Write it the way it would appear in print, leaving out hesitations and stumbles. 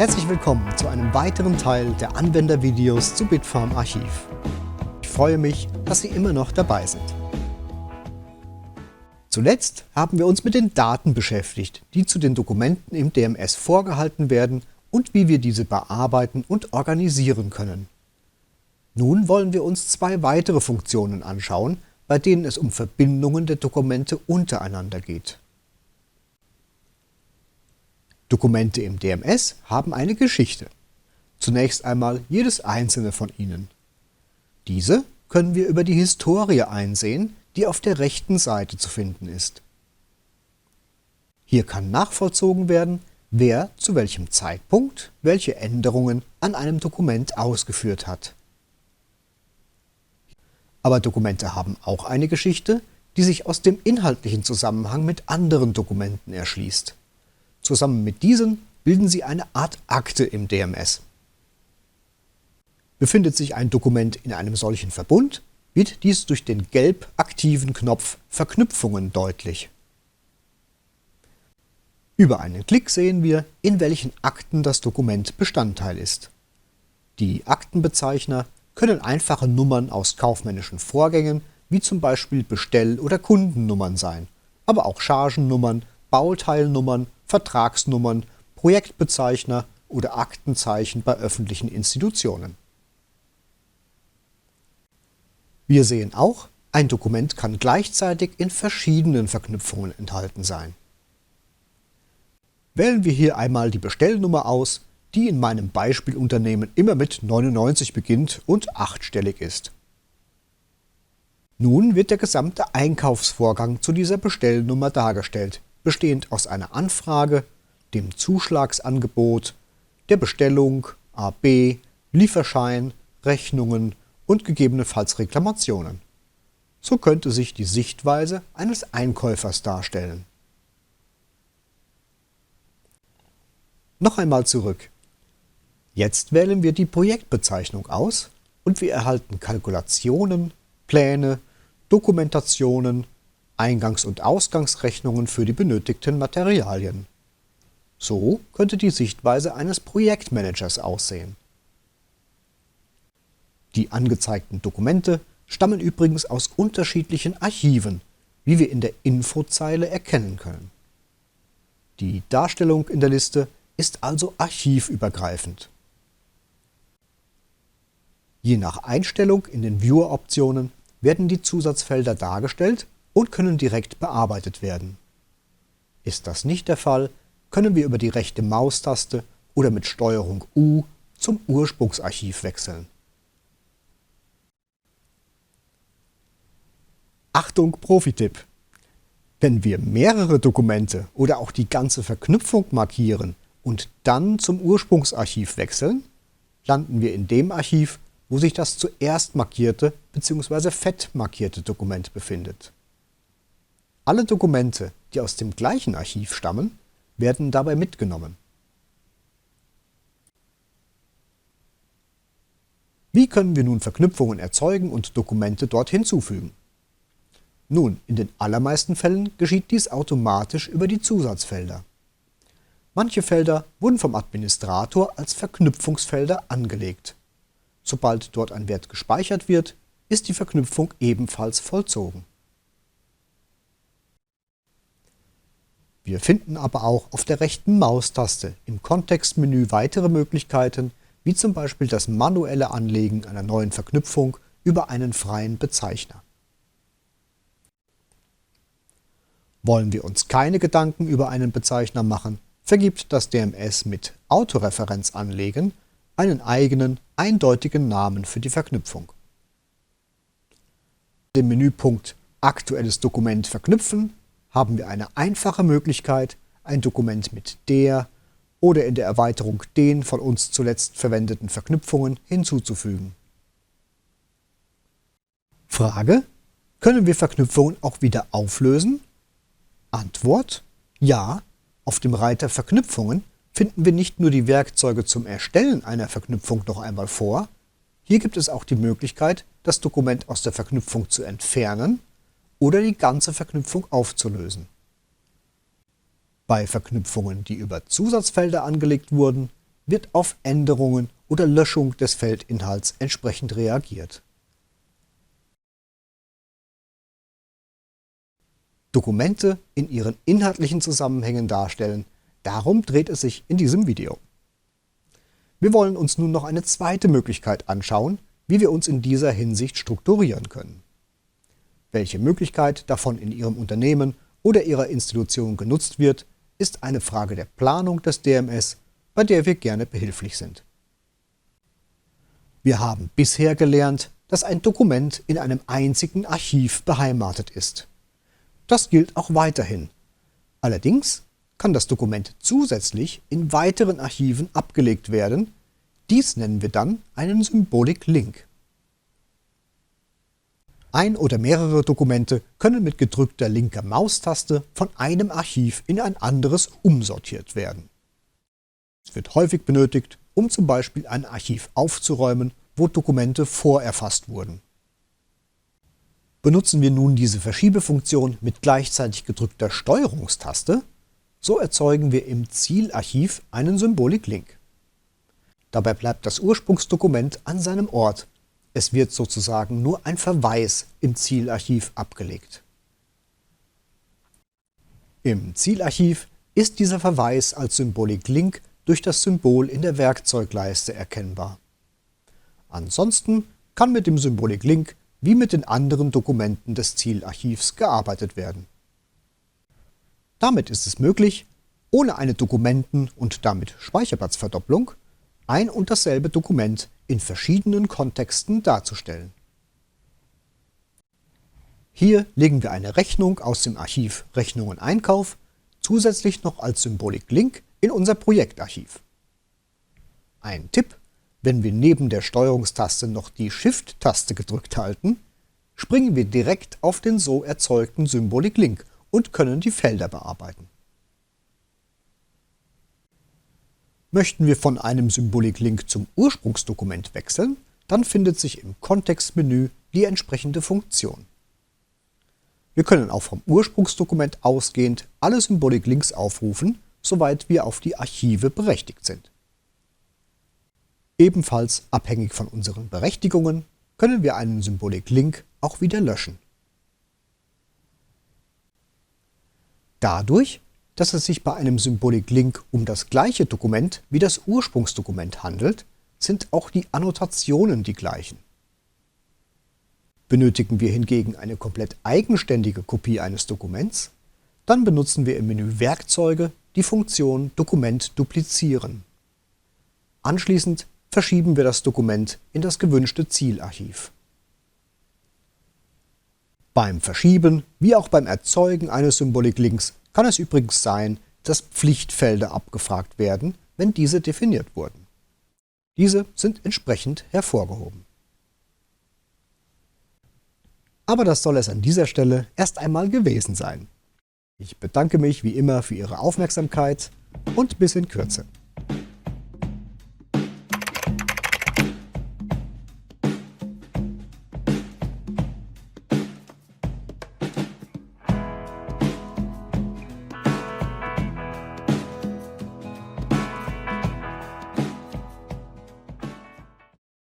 Herzlich willkommen zu einem weiteren Teil der Anwendervideos zu Bitfarm Archiv. Ich freue mich, dass Sie immer noch dabei sind. Zuletzt haben wir uns mit den Daten beschäftigt, die zu den Dokumenten im DMS vorgehalten werden und wie wir diese bearbeiten und organisieren können. Nun wollen wir uns zwei weitere Funktionen anschauen, bei denen es um Verbindungen der Dokumente untereinander geht. Dokumente im DMS haben eine Geschichte. Zunächst einmal jedes einzelne von ihnen. Diese können wir über die Historie einsehen, die auf der rechten Seite zu finden ist. Hier kann nachvollzogen werden, wer zu welchem Zeitpunkt welche Änderungen an einem Dokument ausgeführt hat. Aber Dokumente haben auch eine Geschichte, die sich aus dem inhaltlichen Zusammenhang mit anderen Dokumenten erschließt. Zusammen mit diesen bilden sie eine Art Akte im DMS. Befindet sich ein Dokument in einem solchen Verbund, wird dies durch den gelb aktiven Knopf Verknüpfungen deutlich. Über einen Klick sehen wir, in welchen Akten das Dokument Bestandteil ist. Die Aktenbezeichner können einfache Nummern aus kaufmännischen Vorgängen, wie zum Beispiel Bestell- oder Kundennummern sein, aber auch Chargennummern, Bauteilnummern, Vertragsnummern, Projektbezeichner oder Aktenzeichen bei öffentlichen Institutionen. Wir sehen auch, ein Dokument kann gleichzeitig in verschiedenen Verknüpfungen enthalten sein. Wählen wir hier einmal die Bestellnummer aus, die in meinem Beispielunternehmen immer mit 99 beginnt und achtstellig ist. Nun wird der gesamte Einkaufsvorgang zu dieser Bestellnummer dargestellt, bestehend aus einer Anfrage, dem Zuschlagsangebot, der Bestellung, AB, Lieferschein, Rechnungen und gegebenenfalls Reklamationen. So könnte sich die Sichtweise eines Einkäufers darstellen. Noch einmal zurück. Jetzt wählen wir die Projektbezeichnung aus und wir erhalten Kalkulationen, Pläne, Dokumentationen, Eingangs- und Ausgangsrechnungen für die benötigten Materialien. So könnte die Sichtweise eines Projektmanagers aussehen. Die angezeigten Dokumente stammen übrigens aus unterschiedlichen Archiven, wie wir in der Infozeile erkennen können. Die Darstellung in der Liste ist also archivübergreifend. Je nach Einstellung in den Viewer-Optionen werden die Zusatzfelder dargestellt und können direkt bearbeitet werden. Ist das nicht der Fall, können wir über die rechte Maustaste oder mit STRG U zum Ursprungsarchiv wechseln. Achtung, Profi-Tipp! Wenn wir mehrere Dokumente oder auch die ganze Verknüpfung markieren und dann zum Ursprungsarchiv wechseln, landen wir in dem Archiv, wo sich das zuerst markierte bzw. fett markierte Dokument befindet. Alle Dokumente, die aus dem gleichen Archiv stammen, werden dabei mitgenommen. Wie können wir nun Verknüpfungen erzeugen und Dokumente dort hinzufügen? Nun, in den allermeisten Fällen geschieht dies automatisch über die Zusatzfelder. Manche Felder wurden vom Administrator als Verknüpfungsfelder angelegt. Sobald dort ein Wert gespeichert wird, ist die Verknüpfung ebenfalls vollzogen. Wir finden aber auch auf der rechten Maustaste im Kontextmenü weitere Möglichkeiten, wie zum Beispiel das manuelle Anlegen einer neuen Verknüpfung über einen freien Bezeichner. Wollen wir uns keine Gedanken über einen Bezeichner machen, vergibt das DMS mit Autoreferenz anlegen einen eigenen, eindeutigen Namen für die Verknüpfung. Im Menüpunkt Aktuelles Dokument verknüpfen haben wir eine einfache Möglichkeit, ein Dokument mit der oder in der Erweiterung den von uns zuletzt verwendeten Verknüpfungen hinzuzufügen. Frage: Können wir Verknüpfungen auch wieder auflösen? Antwort: Ja. Auf dem Reiter Verknüpfungen finden wir nicht nur die Werkzeuge zum Erstellen einer Verknüpfung noch einmal vor, hier gibt es auch die Möglichkeit, das Dokument aus der Verknüpfung zu entfernen oder die ganze Verknüpfung aufzulösen. Bei Verknüpfungen, die über Zusatzfelder angelegt wurden, wird auf Änderungen oder Löschung des Feldinhalts entsprechend reagiert. Dokumente in ihren inhaltlichen Zusammenhängen darstellen, darum dreht es sich in diesem Video. Wir wollen uns nun noch eine zweite Möglichkeit anschauen, wie wir uns in dieser Hinsicht strukturieren können. Welche Möglichkeit davon in Ihrem Unternehmen oder Ihrer Institution genutzt wird, ist eine Frage der Planung des DMS, bei der wir gerne behilflich sind. Wir haben bisher gelernt, dass ein Dokument in einem einzigen Archiv beheimatet ist. Das gilt auch weiterhin. Allerdings kann das Dokument zusätzlich in weiteren Archiven abgelegt werden. Dies nennen wir dann einen Symbolik-Link. Ein oder mehrere Dokumente können mit gedrückter linker Maustaste von einem Archiv in ein anderes umsortiert werden. Es wird häufig benötigt, um zum Beispiel ein Archiv aufzuräumen, wo Dokumente vorerfasst wurden. Benutzen wir nun diese Verschiebefunktion mit gleichzeitig gedrückter Steuerungstaste, so erzeugen wir im Zielarchiv einen Symbolik-Link. Dabei bleibt das Ursprungsdokument an seinem Ort. Es wird sozusagen nur ein Verweis im Zielarchiv abgelegt. Im Zielarchiv ist dieser Verweis als Symbolik-Link durch das Symbol in der Werkzeugleiste erkennbar. Ansonsten kann mit dem Symbolik-Link wie mit den anderen Dokumenten des Zielarchivs gearbeitet werden. Damit ist es möglich, ohne eine Dokumenten- und damit Speicherplatzverdopplung ein und dasselbe Dokument in verschiedenen Kontexten darzustellen. Hier legen wir eine Rechnung aus dem Archiv Rechnungen Einkauf zusätzlich noch als Symbolik-Link in unser Projektarchiv. Ein Tipp: Wenn wir neben der Steuerungstaste noch die Shift-Taste gedrückt halten, springen wir direkt auf den so erzeugten Symbolik-Link und können die Felder bearbeiten. Möchten wir von einem Symbolik-Link zum Ursprungsdokument wechseln, dann findet sich im Kontextmenü die entsprechende Funktion. Wir können auch vom Ursprungsdokument ausgehend alle Symbolik-Links aufrufen, soweit wir auf die Archive berechtigt sind. Ebenfalls abhängig von unseren Berechtigungen können wir einen Symbolik-Link auch wieder löschen. Dadurch, dass es sich bei einem Symbolik-Link um das gleiche Dokument wie das Ursprungsdokument handelt, sind auch die Annotationen die gleichen. Benötigen wir hingegen eine komplett eigenständige Kopie eines Dokuments, dann benutzen wir im Menü Werkzeuge die Funktion Dokument duplizieren. Anschließend verschieben wir das Dokument in das gewünschte Zielarchiv. Beim Verschieben wie auch beim Erzeugen eines Symbolik-Links kann es übrigens sein, dass Pflichtfelder abgefragt werden, wenn diese definiert wurden. Diese sind entsprechend hervorgehoben. Aber das soll es an dieser Stelle erst einmal gewesen sein. Ich bedanke mich wie immer für Ihre Aufmerksamkeit und bis in Kürze.